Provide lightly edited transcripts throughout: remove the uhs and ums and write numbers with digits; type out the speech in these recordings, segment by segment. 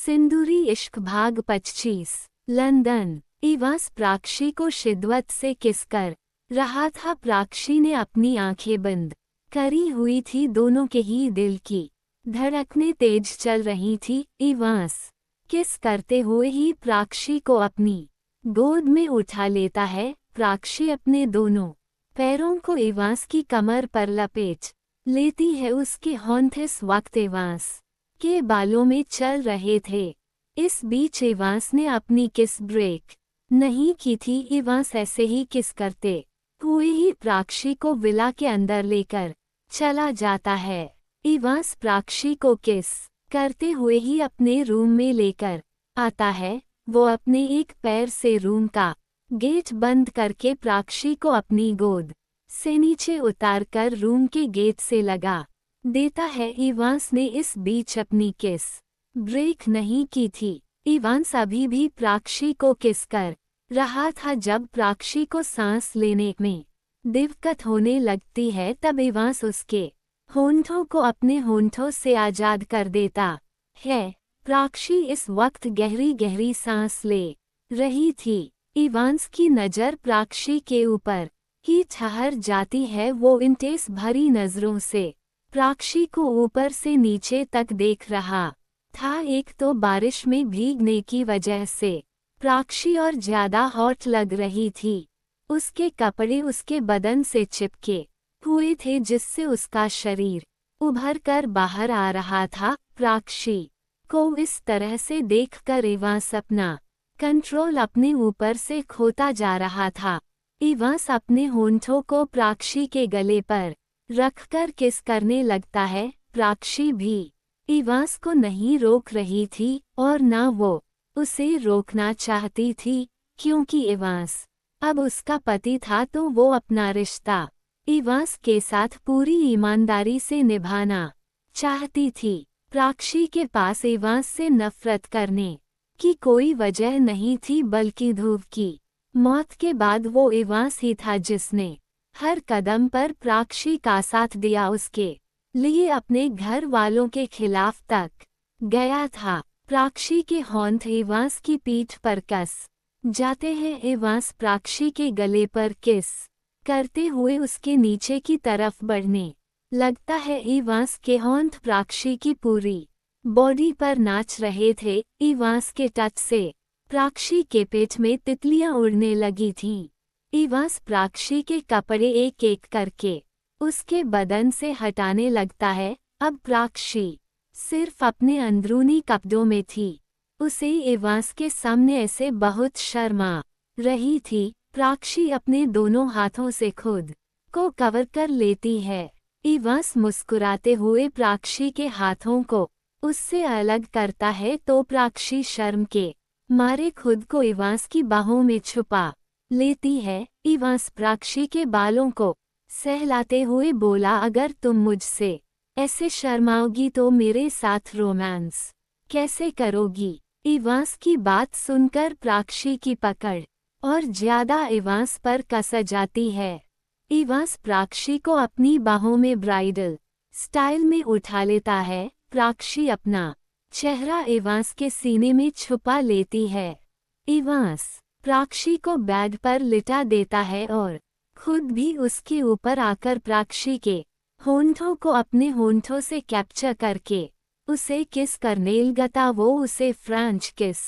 सिंदूरी इश्क भाग 25 लंदन। इवांस प्राक्षी को शिद्दत से किस कर रहा था। प्राक्षी ने अपनी आंखें बंद करी हुई थी, दोनों के ही दिल की धड़कनें तेज चल रही थी। इवांस किस करते हुए ही प्राक्षी को अपनी गोद में उठा लेता है। प्राक्षी अपने दोनों पैरों को इवांस की कमर पर लपेट लेती है। उसके होंठ इस वक्त इवांस के बालों में चल रहे थे। इस बीच इवांस ने अपनी किस ब्रेक नहीं की थी। इवांस ऐसे ही किस करते हुए ही प्राक्षी को विला के अंदर लेकर चला जाता है। इवांस प्राक्षी को किस करते हुए ही अपने रूम में लेकर आता है। वो अपने एक पैर से रूम का गेट बंद करके प्राक्षी को अपनी गोद से नीचे उतारकर रूम के गेट से लगा देता है। इवांस ने इस बीच अपनी किस ब्रेक नहीं की थी। इवांस अभी भी प्राक्षी को किस कर रहा था। जब प्राक्षी को सांस लेने में दिक्कत होने लगती है तब इवांस उसके होंठों को अपने होंठों से आजाद कर देता है। प्राक्षी इस वक्त गहरी गहरी सांस ले रही थी। इवांस की नज़र प्राक्षी के ऊपर ही ठहर जाती है। वो इंटेंस भरी नज़रों से प्राक्षी को ऊपर से नीचे तक देख रहा था। एक तो बारिश में भीगने की वजह से प्राक्षी और ज्यादा हॉट लग रही थी। उसके कपड़े उसके बदन से चिपके हुए थे जिससे उसका शरीर उभर कर बाहर आ रहा था। प्राक्षी को इस तरह से देखकर इवांस अपना कंट्रोल अपने ऊपर से खोता जा रहा था। इवांस अपने होंठों को प्राक्षी के गले पर रखकर किस करने लगता है। प्राक्षी भी इवांस को नहीं रोक रही थी और ना वो उसे रोकना चाहती थी, क्योंकि इवांस अब उसका पति था तो वो अपना रिश्ता इवांस के साथ पूरी ईमानदारी से निभाना चाहती थी। प्राक्षी के पास इवांस से नफरत करने की कोई वजह नहीं थी, बल्कि ध्रुव की मौत के बाद वो इवांस ही था जिसने हर कदम पर प्राक्षी का साथ दिया, उसके लिए अपने घर वालों के खिलाफ तक गया था। प्राक्षी के होंठ इवांस की पीठ पर कस जाते हैं। इवांस प्राक्षी के गले पर किस करते हुए उसके नीचे की तरफ बढ़ने लगता है। इवांस के होंठ प्राक्षी की पूरी बॉडी पर नाच रहे थे। इवांस के टच से प्राक्षी के पेट में तितलियां उड़ने लगी थीं। इवांस प्राक्षी के कपड़े एक एक करके उसके बदन से हटाने लगता है। अब प्राक्षी सिर्फ अपने अंदरूनी कपड़ों में थी। उसे इवांस के सामने ऐसे बहुत शर्मा रही थी। प्राक्षी अपने दोनों हाथों से खुद को कवर कर लेती है। इवांस मुस्कुराते हुए प्राक्षी के हाथों को उससे अलग करता है तो प्राक्षी शर्म के मारे खुद को इवांस की बाहों में छुपा लेती है। इवांस प्राक्षी के बालों को सहलाते हुए बोला, अगर तुम मुझसे ऐसे शर्माओगी तो मेरे साथ रोमांस कैसे करोगी। इवांस की बात सुनकर प्राक्षी की पकड़ और ज्यादा इवांस पर कस जाती है। इवांस प्राक्षी को अपनी बाहों में ब्राइडल स्टाइल में उठा लेता है। प्राक्षी अपना चेहरा इवांस के सीने में छुपा लेती है। इवांस प्राक्षी को बेड पर लिटा देता है और खुद भी उसके ऊपर आकर प्राक्षी के होंठों को अपने होंठों से कैप्चर करके उसे किस करने लगता। वो उसे फ्रेंच किस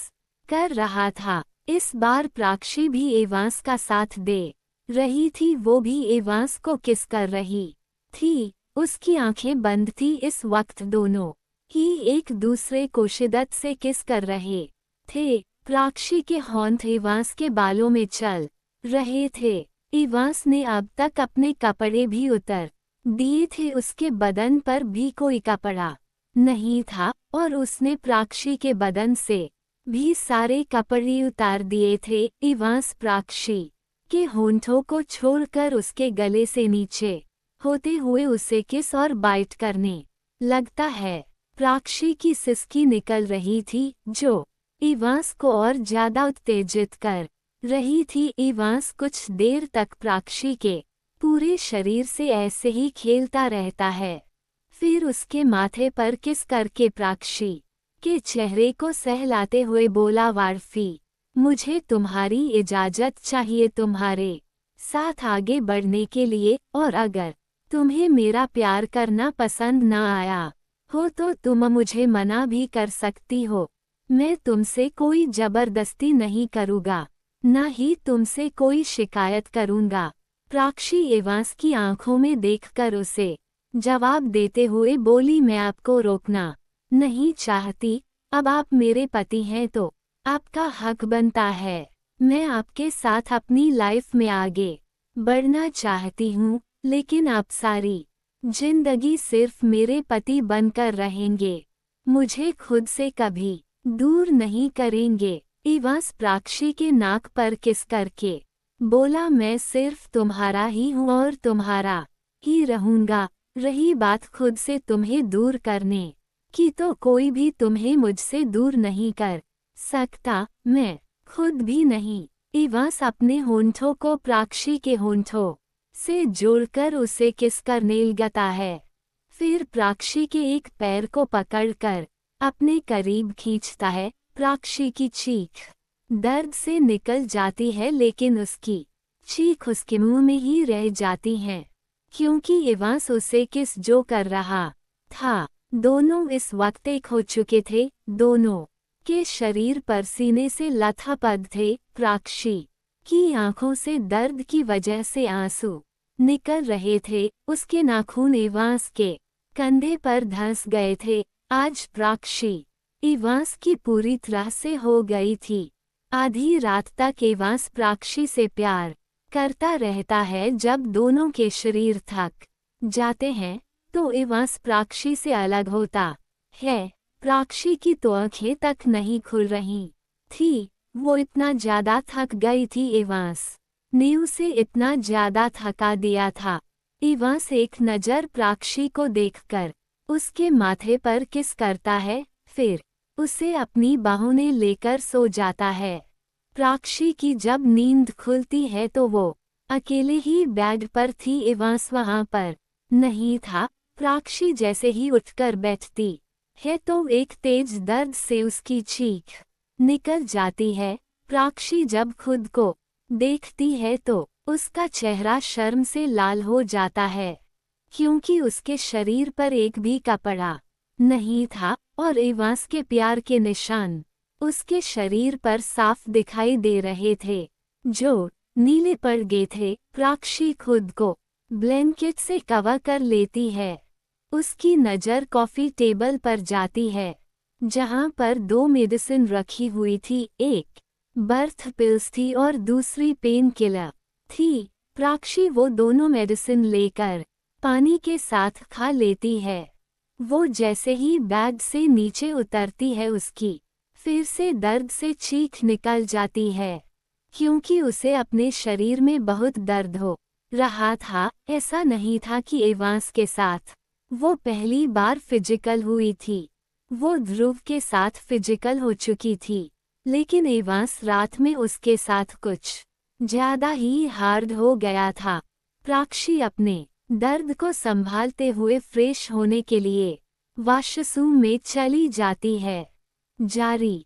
कर रहा था। इस बार प्राक्षी भी इवांस का साथ दे रही थी। वो भी इवांस को किस कर रही थी। उसकी आंखें बंद थी। इस वक्त दोनों ही एक दूसरे को शिद्दत से किस कर रहे थे। प्राक्षी के होंठ इवांस के बालों में चल रहे थे। इवांस ने अब तक अपने कपड़े भी उतर दिए थे। उसके बदन पर भी कोई कपड़ा नहीं था और उसने प्राक्षी के बदन से भी सारे कपड़े उतार दिए थे। इवांस प्राक्षी के होंठों को छोड़कर उसके गले से नीचे होते हुए उसे किस और बाइट करने लगता है। प्राक्षी की सिसकी निकल रही थी जो इवांस को और ज्यादा उत्तेजित कर रही थी। इवांस कुछ देर तक प्राक्षी के पूरे शरीर से ऐसे ही खेलता रहता है। फिर उसके माथे पर किस करके प्राक्षी के चेहरे को सहलाते हुए बोला वारफी, मुझे तुम्हारी इजाजत चाहिए तुम्हारे साथ आगे बढ़ने के लिए, और अगर तुम्हें मेरा प्यार करना पसंद न आया हो तो तुम मुझे मना भी कर सकती हो। मैं तुमसे कोई जबरदस्ती नहीं करूँगा, न ही तुमसे कोई शिकायत करूँगा। प्राक्षी एवांस की आंखों में देखकर उसे जवाब देते हुए बोली, मैं आपको रोकना नहीं चाहती, अब आप मेरे पति हैं तो आपका हक बनता है। मैं आपके साथ अपनी लाइफ में आगे बढ़ना चाहती हूँ, लेकिन आप सारी जिंदगी सिर्फ मेरे पति बनकर रहेंगे, मुझे खुद से कभी दूर नहीं करेंगे। एवांस प्राक्षी के नाक पर किस करके बोला, मैं सिर्फ तुम्हारा ही हूँ और तुम्हारा ही रहूँगा। रही बात खुद से तुम्हें दूर करने की, तो कोई भी तुम्हें मुझसे दूर नहीं कर सकता, मैं खुद भी नहीं। एवांस अपने होंठों को प्राक्षी के होंठों से जोड़कर उसे किस करने लगता है। फिर प्राक्षी के एक पैर को पकड़कर अपने करीब खींचता है। प्राक्षी की चीख दर्द से निकल जाती है, लेकिन उसकी चीख उसके मुंह में ही रह जाती है, क्योंकि एवांस उसे किस जो कर रहा था। दोनों इस वक्त एक हो चुके थे, दोनों के शरीर पसीने से लथपथ थे। प्राक्षी की आंखों से दर्द की वजह से आंसू निकल रहे थे, उसके नाखून एवांस के कंधे पर धंस गए थे। आज प्राक्षी एवांस की पूरी तरह से हो गई थी। आधी रात तक एवांस प्राक्षी से प्यार करता रहता है। जब दोनों के शरीर थक जाते हैं तो एवांस प्राक्षी से अलग होता है। प्राक्षी की तो आंखें तक नहीं खुल रही थी, वो इतना ज्यादा थक गई थी। एवांस ने उसे इतना ज्यादा थका दिया था। एवांस एक नज़र प्राक्षी को देखकर उसके माथे पर किस करता है, फिर उसे अपनी बाहों में लेकर सो जाता है। प्राक्षी की जब नींद खुलती है तो वो अकेले ही बेड पर थी, एवांस वहां पर नहीं था। प्राक्षी जैसे ही उठकर बैठती है तो एक तेज दर्द से उसकी चीख निकल जाती है। प्राक्षी जब खुद को देखती है तो उसका चेहरा शर्म से लाल हो जाता है, क्योंकि उसके शरीर पर एक भी कपड़ा नहीं था और एवांस के प्यार के निशान उसके शरीर पर साफ दिखाई दे रहे थे, जो नीले पड़ गए थे। प्राक्षी खुद को ब्लैंकेट से कवर कर लेती है। उसकी नज़र कॉफ़ी टेबल पर जाती है, जहां पर 2 मेडिसिन रखी हुई थी, एक बर्थ पिल्स थी और दूसरी पेन किलर थी। प्राक्षी वो दोनों मेडिसिन लेकर पानी के साथ खा लेती है। वो जैसे ही बेड से नीचे उतरती है उसकी फिर से दर्द से चीख निकल जाती है, क्योंकि उसे अपने शरीर में बहुत दर्द हो रहा था। ऐसा नहीं था कि एवांस के साथ वो पहली बार फिजिकल हुई थी, वो ध्रुव के साथ फिजिकल हो चुकी थी, लेकिन एवांस रात में उसके साथ कुछ ज्यादा ही हार्ड हो गया था। प्राक्षी अपने दर्द को संभालते हुए फ्रेश होने के लिए वॉशरूम में चली जाती है। जारी।